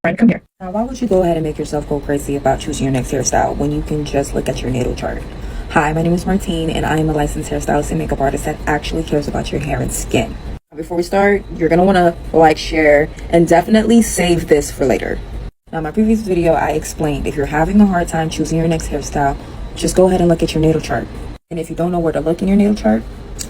Friend, come here. Now, why would you go ahead and make yourself go crazy about choosing your next hairstyle when you can just look at your natal chart? Hi, my name is Martine, and I am a licensed hairstylist and makeup artist that actually cares about your hair and skin. Before we start, you're going to want to like, share, and definitely save this for later. Now, in my previous video, I explained if you're having a hard time choosing your next hairstyle, just go ahead and look at your natal chart. And if you don't know where to look in your natal chart,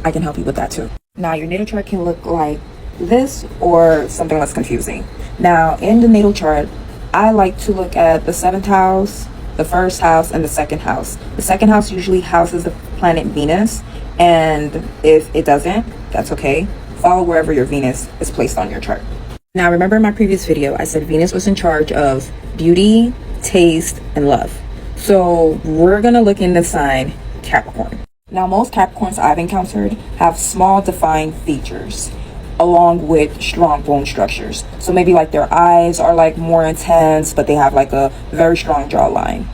I can help you with that too. Now, your natal chart can look like this or something less confusing. Now, in the natal chart, I like to look at the 7th house, the 1st house, and the 2nd house. The 2nd house usually houses the planet Venus, and if it doesn't, that's okay. Follow wherever your Venus is placed on your chart. Now, remember in my previous video, I said Venus was in charge of beauty, taste, and love. So we're gonna look in the sign Capricorn. Now, most Capricorns I've encountered have small defined features along with strong bone structures. So maybe like their eyes are like more intense, but they have like a very strong jawline.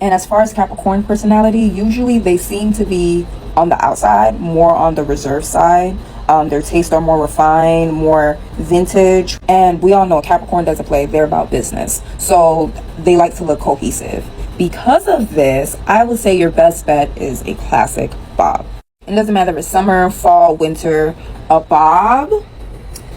And as far as Capricorn personality, usually they seem to be on the outside, more on the reserved side. Their tastes are more refined, more vintage. And we all know Capricorn doesn't play, they're about business. So they like to look cohesive. Because of this, I would say your best bet is a classic bob. It doesn't matter if it's summer, fall, winter, a bob,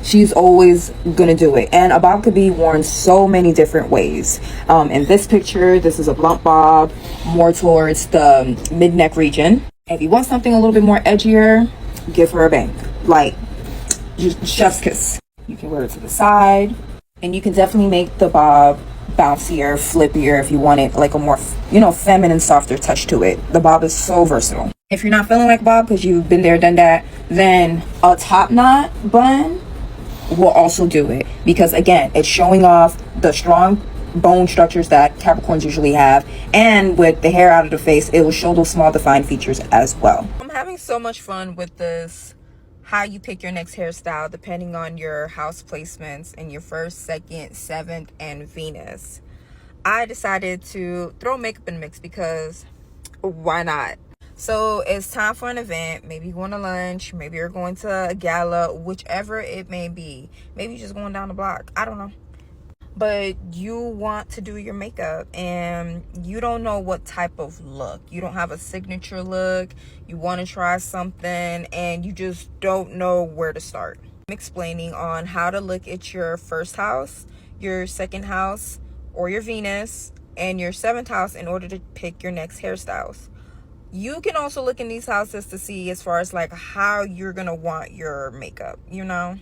she's always gonna do it. And a bob could be worn so many different ways. In this picture, this is a blunt bob, more towards the mid-neck region. If you want something a little bit more edgier, give her a bang. Like, just chef's kiss. You can wear it to the side, and you can definitely make the bob bouncier, flippier if you want it like a more, feminine, softer touch to it. The bob is so versatile. If you're not feeling like bob because you've been there, done that, then a top knot bun will also do it, because again, it's showing off the strong bone structures that Capricorns usually have, and with the hair out of the face, it will show those small defined features as well. I'm having so much fun with this, how you pick your next hairstyle depending on your house placements and your 1st, 2nd, 7th, and Venus. I decided to throw makeup in the mix because why not? So it's time for an event. Maybe you're going to lunch, maybe you're going to a gala, whichever it may be. Maybe you're just going down the block, I don't know. But you want to do your makeup and you don't know what type of look. You don't have a signature look. You want to try something and you just don't know where to start. I'm explaining on how to look at your 1st house, your 2nd house, or your Venus, and your 7th house in order to pick your next hairstyles. You can also look in these houses to see as far as like how you're going to want your makeup, Now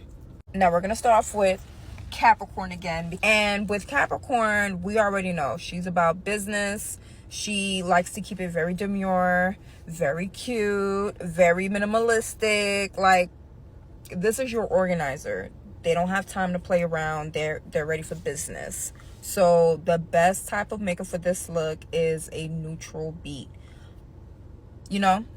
we're going to start off with Capricorn again. And with Capricorn, we already know she's about business. She likes to keep it very demure, very cute, very minimalistic. Like, this is your organizer. They don't have time to play around. They're ready for business. So the best type of makeup for this look is a neutral beat.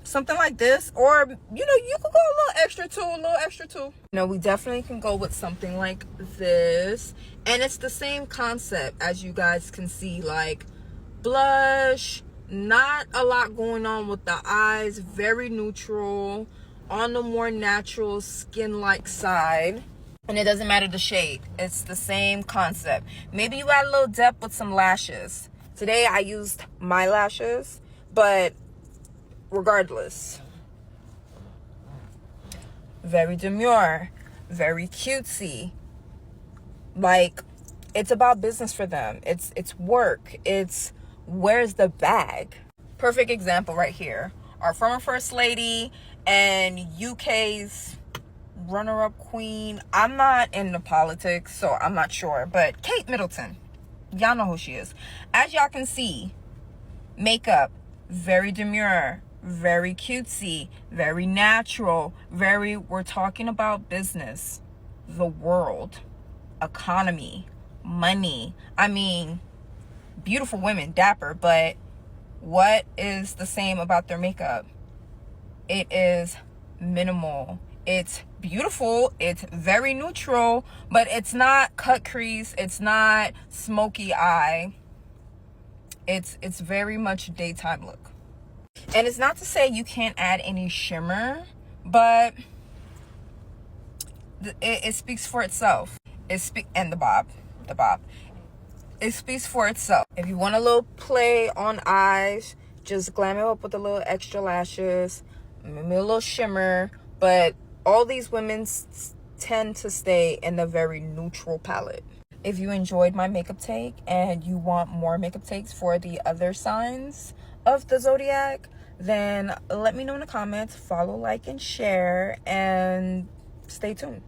Something like this, or you could go a little extra too. We definitely can go with something like this, and it's the same concept as you guys can see, like blush, not a lot going on with the eyes, very neutral, on the more natural skin-like side. And it doesn't matter the shade, it's the same concept. Maybe you add a little depth with some lashes. Today I used my lashes, but regardless, very demure, very cutesy. Like, it's about business for them. It's work. It's where's the bag. Perfect example right here. Our former first lady and UK's runner-up queen. I'm not into politics, so I'm not sure, but Kate Middleton, y'all know who she is. As y'all can see, makeup very demure, very cutesy, very natural, we're talking about business, the world, economy, money. I mean, beautiful women, dapper, but what is the same about their makeup? It is minimal. It's beautiful, it's very neutral, but it's not cut crease, it's not smoky eye. It's very much daytime look. And it's not to say you can't add any shimmer, but it speaks for itself. And the bob. it speaks for itself. If you want a little play on eyes, just glam it up with a little extra lashes, maybe a little shimmer. But all these women tend to stay in a very neutral palette. If you enjoyed my makeup take and you want more makeup takes for the other signs of the zodiac, then let me know in the comments. Follow, like, and share, and stay tuned.